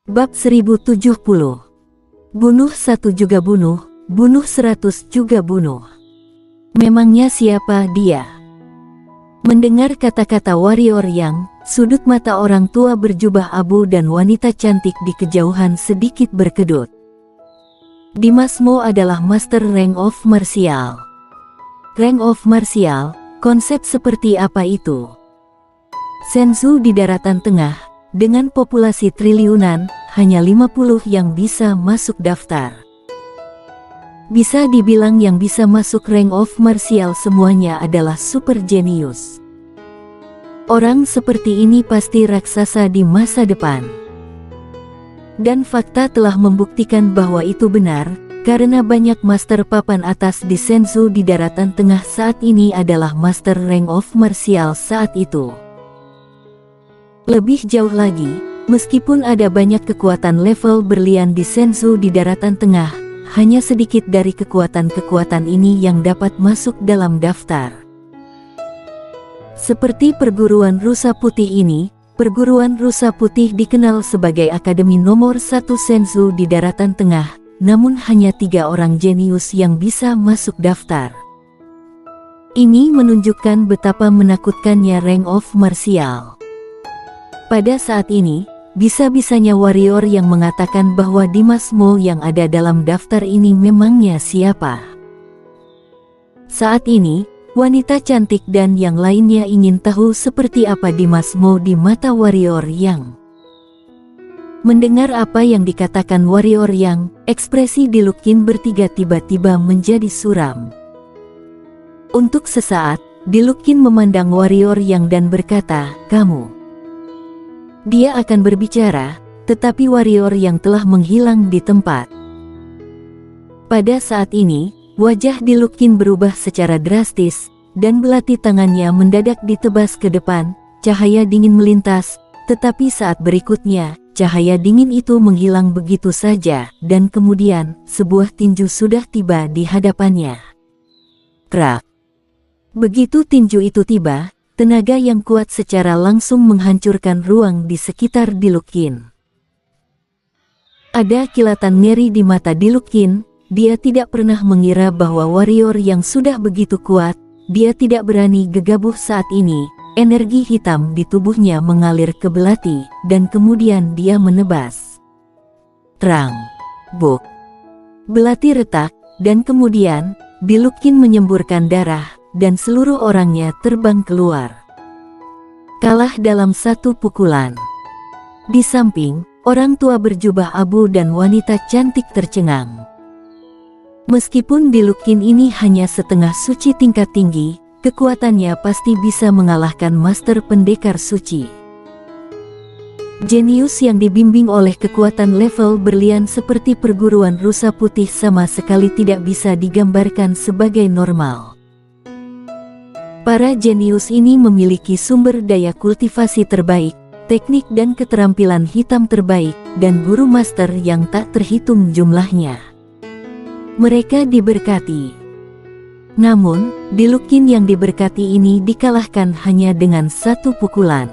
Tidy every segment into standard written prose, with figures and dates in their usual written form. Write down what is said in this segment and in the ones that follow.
Bab 1070. Bunuh satu juga bunuh 100 juga bunuh. Memangnya siapa dia? Mendengar kata-kata warrior yang, sudut mata orang tua berjubah abu dan wanita cantik di kejauhan sedikit berkedut. Dimas Mo adalah master rank of martial. Rank of martial, konsep seperti apa itu? Senzu di daratan tengah, dengan populasi triliunan, hanya 50 yang bisa masuk daftar. Bisa dibilang yang bisa masuk rank of martial semuanya adalah super genius. Orang seperti ini pasti raksasa di masa depan. Dan fakta telah membuktikan bahwa itu benar, karena banyak master papan atas di Senzu di daratan tengah saat ini adalah master rank of martial saat itu. Lebih jauh lagi, meskipun ada banyak kekuatan level berlian di Senzu di daratan tengah, hanya sedikit dari kekuatan-kekuatan ini yang dapat masuk dalam daftar. Seperti perguruan rusa putih ini, perguruan rusa putih dikenal sebagai akademi nomor 1 Senzu di daratan tengah, namun hanya 3 orang jenius yang bisa masuk daftar. Ini menunjukkan betapa menakutkannya rank of martial. Pada saat ini, bisa-bisanya warrior yang mengatakan bahwa Dimas Mo yang ada dalam daftar ini memangnya siapa. Saat ini, wanita cantik dan yang lainnya ingin tahu seperti apa Dimas Mo di mata warrior yang. Mendengar apa yang dikatakan warrior yang, ekspresi di Lukin bertiga tiba-tiba menjadi suram. Untuk sesaat, Dilukin memandang warrior yang dan berkata, "Kamu." Dia akan berbicara, tetapi warrior yang telah menghilang di tempat. Pada saat ini, wajah Dilukin berubah secara drastis, dan belati tangannya mendadak ditebas ke depan, cahaya dingin melintas, tetapi saat berikutnya, cahaya dingin itu menghilang begitu saja, dan kemudian, sebuah tinju sudah tiba di hadapannya. Krak! Begitu tinju itu tiba, tenaga yang kuat secara langsung menghancurkan ruang di sekitar Dilukin. Ada kilatan ngeri di mata Dilukin, dia tidak pernah mengira bahwa warrior yang sudah begitu kuat, dia tidak berani gegabah saat ini, energi hitam di tubuhnya mengalir ke belati, dan kemudian dia menebas. Terang! Buk! Belati retak, dan kemudian, Dilukin menyemburkan darah, dan seluruh orangnya terbang keluar. Kalah dalam satu pukulan. Di samping, orang tua berjubah abu dan wanita cantik tercengang. Meskipun Dilukin ini hanya setengah suci tingkat tinggi, kekuatannya pasti bisa mengalahkan master pendekar suci. Jenius yang dibimbing oleh kekuatan level berlian seperti perguruan rusa putih sama sekali tidak bisa digambarkan sebagai normal. Para jenius ini memiliki sumber daya kultivasi terbaik, teknik dan keterampilan hitam terbaik, dan guru master yang tak terhitung jumlahnya. Mereka diberkati. Namun, Dilukin yang diberkati ini dikalahkan hanya dengan satu pukulan.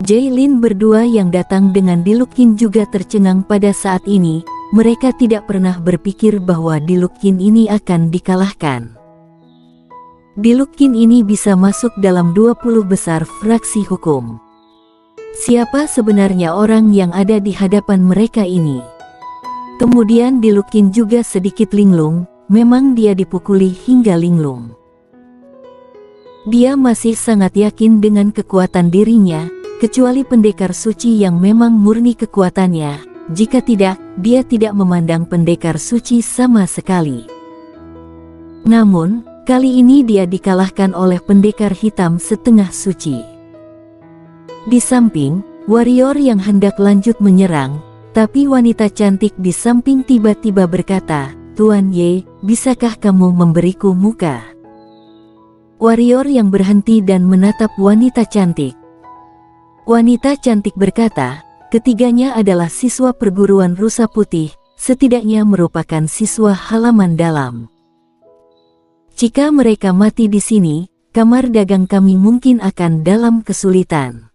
Jailin berdua yang datang dengan Dilukin juga tercengang pada saat ini, mereka tidak pernah berpikir bahwa Dilukin ini akan dikalahkan. Dilukin ini bisa masuk dalam 20 besar fraksi hukum. Siapa sebenarnya orang yang ada di hadapan mereka ini? Kemudian Dilukin juga sedikit linglung, memang dia dipukuli hingga linglung. Dia masih sangat yakin dengan kekuatan dirinya, kecuali pendekar suci yang memang murni kekuatannya, jika tidak, dia tidak memandang pendekar suci sama sekali. Namun, kali ini dia dikalahkan oleh pendekar hitam setengah suci. Di samping, warrior yang hendak lanjut menyerang, tapi wanita cantik di samping tiba-tiba berkata, "Tuan Ye, bisakah kamu memberiku muka?" Warrior yang berhenti dan menatap wanita cantik. Wanita cantik berkata, ketiganya adalah siswa perguruan rusa putih, setidaknya merupakan siswa halaman dalam. Jika mereka mati di sini, kamar dagang kami mungkin akan dalam kesulitan.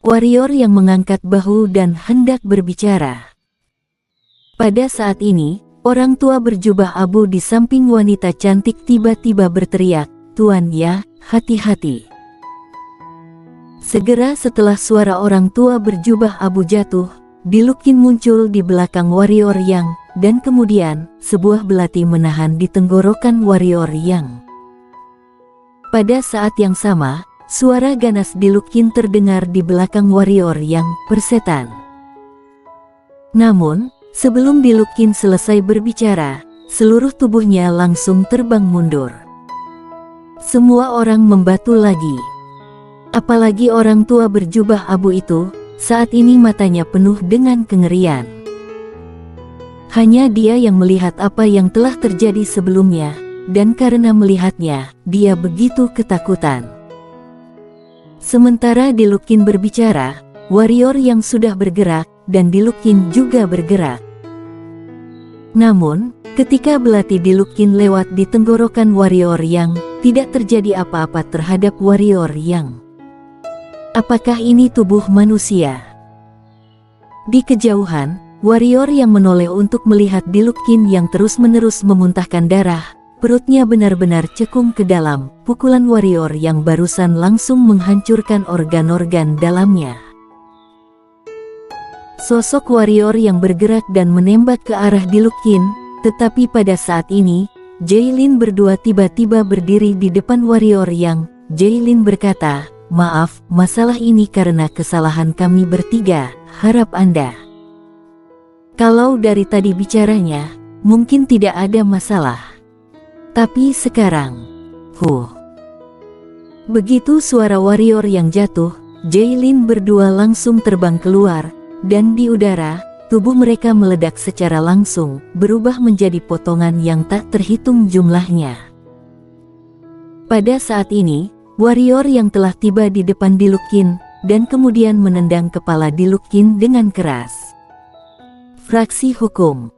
Warrior yang mengangkat bahu dan hendak berbicara. Pada saat ini, orang tua berjubah abu di samping wanita cantik tiba-tiba berteriak, "Tuan ya, hati-hati." Segera setelah suara orang tua berjubah abu jatuh, Diluc Qin muncul di belakang Warrior Yang, dan kemudian, sebuah belati menahan di tenggorokan Warrior Yang. Pada saat yang sama, suara ganas Diluc Qin terdengar di belakang Warrior Yang, "Persetan." Namun, sebelum Diluc Qin selesai berbicara, seluruh tubuhnya langsung terbang mundur. Semua orang membatu lagi. Apalagi orang tua berjubah abu itu, saat ini matanya penuh dengan kengerian. Hanya dia yang melihat apa yang telah terjadi sebelumnya, dan karena melihatnya, dia begitu ketakutan. Sementara Diluc Qin berbicara, warrior yang sudah bergerak, dan Diluc Qin juga bergerak. Namun, ketika belati Diluc Qin lewat di tenggorokan Warrior Yang, tidak terjadi apa-apa terhadap Warrior Yang. Apakah ini tubuh manusia? Di kejauhan, warrior yang menoleh untuk melihat Diluc Qin yang terus-menerus memuntahkan darah, perutnya benar-benar cekung ke dalam. Pukulan warrior yang barusan langsung menghancurkan organ-organ dalamnya. Sosok warrior yang bergerak dan menembak ke arah Diluc Qin, tetapi pada saat ini, Jailin berdua tiba-tiba berdiri di depan warrior yang. Jailin berkata, "Maaf, masalah ini karena kesalahan kami bertiga, harap Anda." Kalau dari tadi bicaranya, mungkin tidak ada masalah. Tapi sekarang, begitu suara warrior yang jatuh, Jailin berdua langsung terbang keluar, dan di udara, tubuh mereka meledak secara langsung, berubah menjadi potongan yang tak terhitung jumlahnya. Pada saat ini, warrior yang telah tiba di depan Diluc Qin, dan kemudian menendang kepala Diluc Qin dengan keras. Fraksi hukum.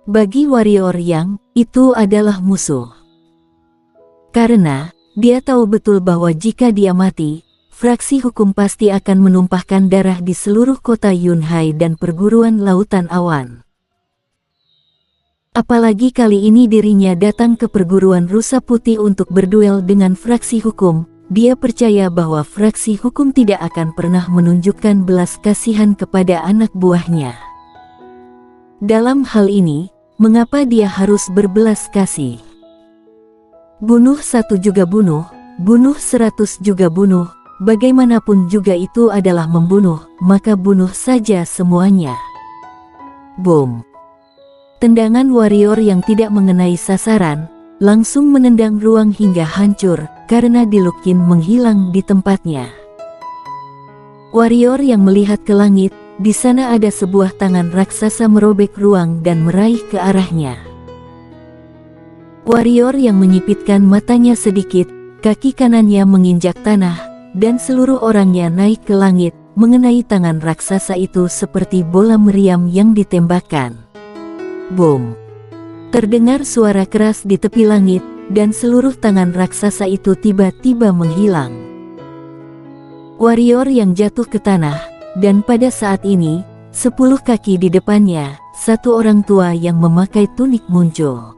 Bagi warrior yang, itu adalah musuh. Karena, dia tahu betul bahwa jika dia mati, fraksi hukum pasti akan menumpahkan darah di seluruh kota Yunhai dan perguruan lautan awan. Apalagi kali ini dirinya datang ke perguruan rusa putih untuk berduel dengan fraksi hukum, dia percaya bahwa fraksi hukum tidak akan pernah menunjukkan belas kasihan kepada anak buahnya. Dalam hal ini, mengapa dia harus berbelas kasih? Bunuh satu juga bunuh 100 juga bunuh, bagaimanapun juga itu adalah membunuh, maka bunuh saja semuanya. Boom! Tendangan warrior yang tidak mengenai sasaran, langsung menendang ruang hingga hancur, karena Diluc Qin menghilang di tempatnya. Warrior yang melihat ke langit, di sana ada sebuah tangan raksasa merobek ruang dan meraih ke arahnya. Warrior yang menyipitkan matanya sedikit, kaki kanannya menginjak tanah, dan seluruh orangnya naik ke langit, mengenai tangan raksasa itu seperti bola meriam yang ditembakkan. Boom! Terdengar suara keras di tepi langit, dan seluruh tangan raksasa itu tiba-tiba menghilang. Warrior yang jatuh ke tanah, dan pada saat ini, 10 kaki di depannya, satu orang tua yang memakai tunik muncul.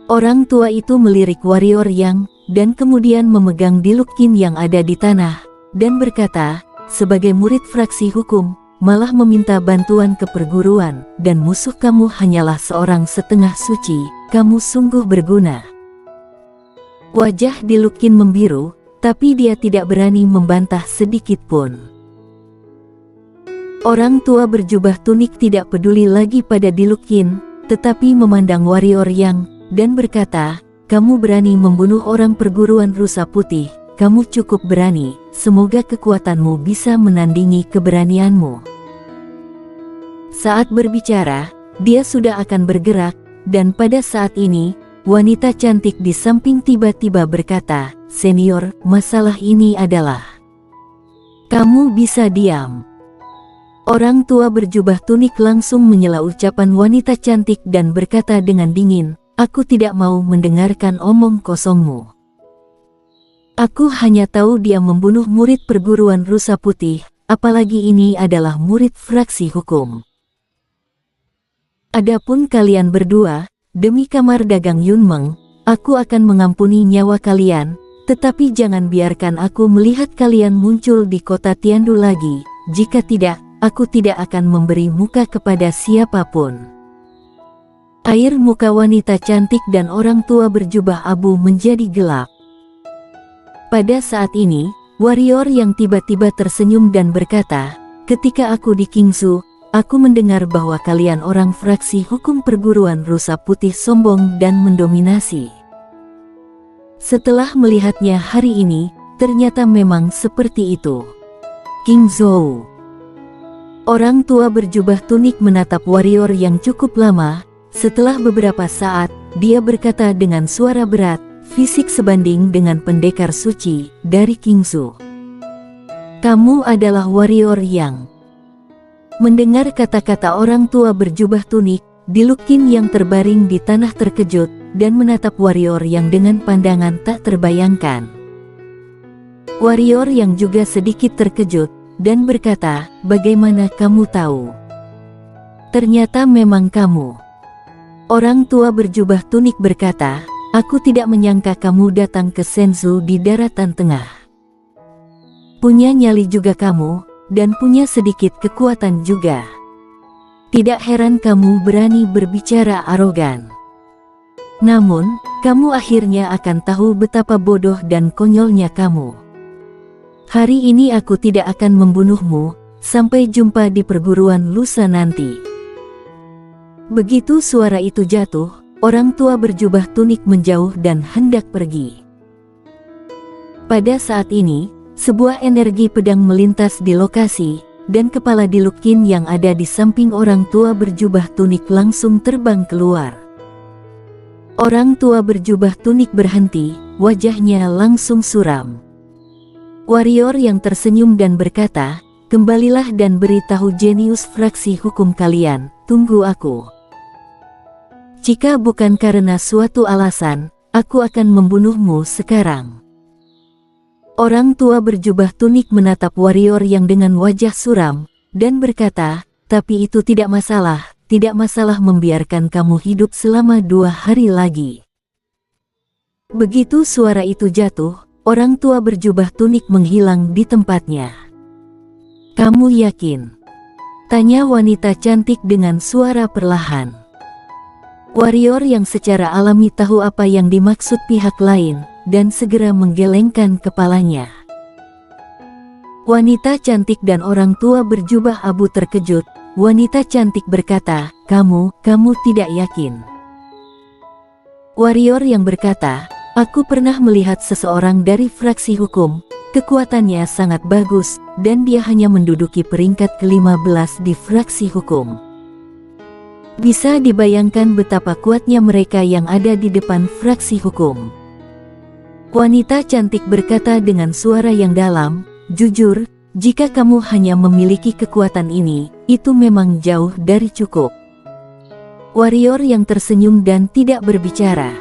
Orang tua itu melirik warrior yang, dan kemudian memegang Diluc Qin yang ada di tanah, dan berkata, "Sebagai murid fraksi hukum, malah meminta bantuan ke perguruan, dan musuh kamu hanyalah seorang setengah suci, kamu sungguh berguna." Wajah Diluc Qin membiru, tapi dia tidak berani membantah sedikit pun. Orang tua berjubah tunik tidak peduli lagi pada Diluc Qin, tetapi memandang warrior yang, dan berkata, "Kamu berani membunuh orang perguruan rusa putih, kamu cukup berani, semoga kekuatanmu bisa menandingi keberanianmu." Saat berbicara, dia sudah akan bergerak, dan pada saat ini, wanita cantik di samping tiba-tiba berkata, "Senior, masalah ini adalah... kamu bisa diam." Orang tua berjubah tunik langsung menyela ucapan wanita cantik dan berkata dengan dingin, "Aku tidak mau mendengarkan omong kosongmu. Aku hanya tahu dia membunuh murid perguruan Rusa Putih, apalagi ini adalah murid fraksi hukum. Adapun kalian berdua, demi kamar dagang Yunmeng, aku akan mengampuni nyawa kalian, tetapi jangan biarkan aku melihat kalian muncul di kota Tiandu lagi, jika tidak, aku tidak akan memberi muka kepada siapapun. Air muka wanita cantik dan orang tua berjubah abu menjadi gelap. Pada saat ini, warrior yang tiba-tiba tersenyum dan berkata, ketika aku di Qingzhou, aku mendengar bahwa kalian orang fraksi hukum perguruan Rusa Putih sombong dan mendominasi. Setelah melihatnya hari ini, ternyata memang seperti itu. Qingzhou. Orang tua berjubah tunik menatap warrior yang cukup lama. Setelah beberapa saat, dia berkata dengan suara berat, fisik sebanding dengan pendekar suci dari Qingzhou. Kamu adalah warrior yang... Mendengar kata-kata orang tua berjubah tunik, Dilukin yang terbaring di tanah terkejut dan menatap warrior yang dengan pandangan tak terbayangkan. Warrior yang juga sedikit terkejut dan berkata, "Bagaimana kamu tahu? Ternyata memang kamu." Orang tua berjubah tunik berkata, "Aku tidak menyangka kamu datang ke Shenzhou di daratan tengah. Punya nyali juga kamu, dan punya sedikit kekuatan juga. Tidak heran kamu berani berbicara arogan. Namun, kamu akhirnya akan tahu betapa bodoh dan konyolnya kamu. Hari ini aku tidak akan membunuhmu, sampai jumpa di perguruan lusa nanti." Begitu suara itu jatuh, orang tua berjubah tunik menjauh dan hendak pergi. Pada saat ini, sebuah energi pedang melintas di lokasi, dan kepala Dilukin yang ada di samping orang tua berjubah tunik langsung terbang keluar. Orang tua berjubah tunik berhenti, wajahnya langsung suram. Warrior yang tersenyum dan berkata, "Kembalilah dan beritahu jenius fraksi hukum kalian, tunggu aku. Jika bukan karena suatu alasan, aku akan membunuhmu sekarang." Orang tua berjubah tunik menatap warrior yang dengan wajah suram, dan berkata, "Tapi itu tidak masalah membiarkan kamu hidup selama 2 hari lagi." Begitu suara itu jatuh, orang tua berjubah tunik menghilang di tempatnya. "Kamu yakin?" tanya wanita cantik dengan suara perlahan. Warrior yang secara alami tahu apa yang dimaksud pihak lain, dan segera menggelengkan kepalanya. Wanita cantik dan orang tua berjubah abu terkejut. Wanita cantik berkata, Kamu tidak yakin?" Warrior yang berkata, "Aku pernah melihat seseorang dari fraksi hukum, kekuatannya sangat bagus, dan dia hanya menduduki peringkat ke-15 di fraksi hukum. Bisa dibayangkan betapa kuatnya mereka yang ada di depan fraksi hukum." Wanita cantik berkata dengan suara yang dalam, "Jujur, jika kamu hanya memiliki kekuatan ini, itu memang jauh dari cukup." Warrior yang tersenyum dan tidak berbicara.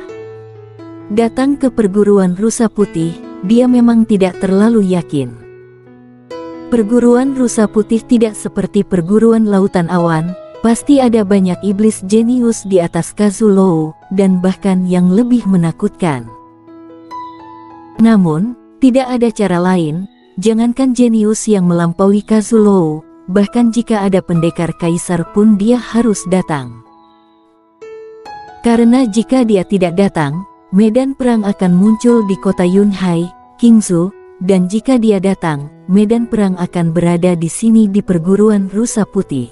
Datang ke perguruan Rusa Putih, dia memang tidak terlalu yakin. Perguruan Rusa Putih tidak seperti perguruan Lautan Awan, pasti ada banyak iblis jenius di atas Kazulou, dan bahkan yang lebih menakutkan. Namun, tidak ada cara lain, jangankan jenius yang melampaui Kazulou, bahkan jika ada pendekar kaisar pun dia harus datang. Karena jika dia tidak datang, medan perang akan muncul di kota Yunhai, Qingzhou, dan jika dia datang, medan perang akan berada di sini di perguruan Rusa Putih.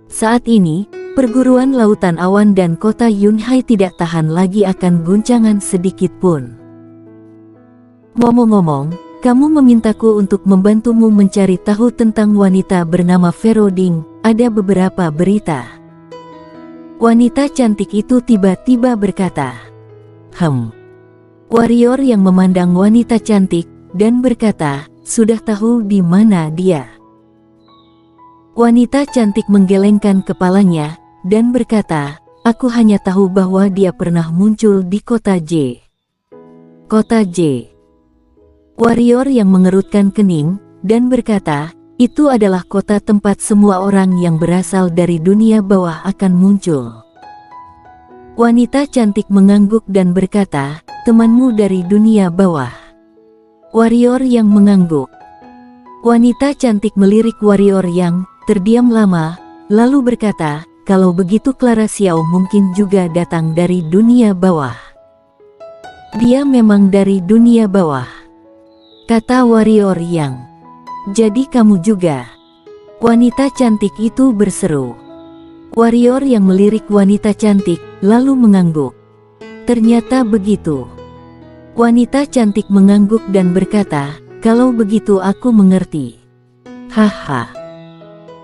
Saat ini, perguruan Lautan Awan dan kota Yunhai tidak tahan lagi akan guncangan sedikit pun. Ngomong-ngomong, kamu memintaku untuk membantumu mencari tahu tentang wanita bernama Feroding. Ada beberapa berita." Wanita cantik itu tiba-tiba berkata. Warrior yang memandang wanita cantik, dan berkata, "Sudah tahu di mana dia?" Wanita cantik menggelengkan kepalanya, dan berkata, "Aku hanya tahu bahwa dia pernah muncul di kota J." Kota J. Warrior yang mengerutkan kening dan berkata, itu adalah kota tempat semua orang yang berasal dari dunia bawah akan muncul. Wanita cantik mengangguk dan berkata, temanmu dari dunia bawah. Warrior yang mengangguk. Wanita cantik melirik warrior yang terdiam lama, lalu berkata, kalau begitu Clara Xiao mungkin juga datang dari dunia bawah. Dia memang dari dunia bawah, kata warrior yang. Jadi kamu juga. Wanita cantik itu berseru. Warrior yang melirik wanita cantik, lalu mengangguk. Ternyata begitu. Wanita cantik mengangguk dan berkata, kalau begitu aku mengerti. Haha.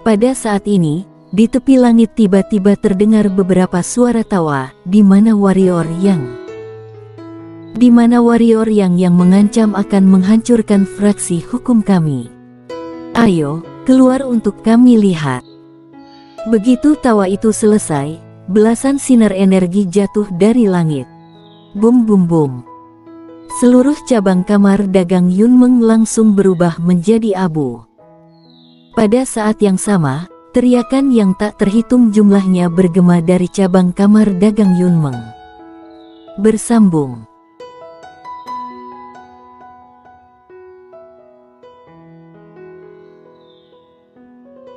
Pada saat ini, di tepi langit tiba-tiba terdengar beberapa suara tawa, di mana warrior yang mengancam akan menghancurkan fraksi hukum kami. Ayo, keluar untuk kami lihat. Begitu tawa itu selesai, belasan sinar energi jatuh dari langit. Bum bum bum. Seluruh cabang kamar dagang Yunmeng langsung berubah menjadi abu. Pada saat yang sama, teriakan yang tak terhitung jumlahnya bergema dari cabang kamar dagang Yunmeng. Bersambung.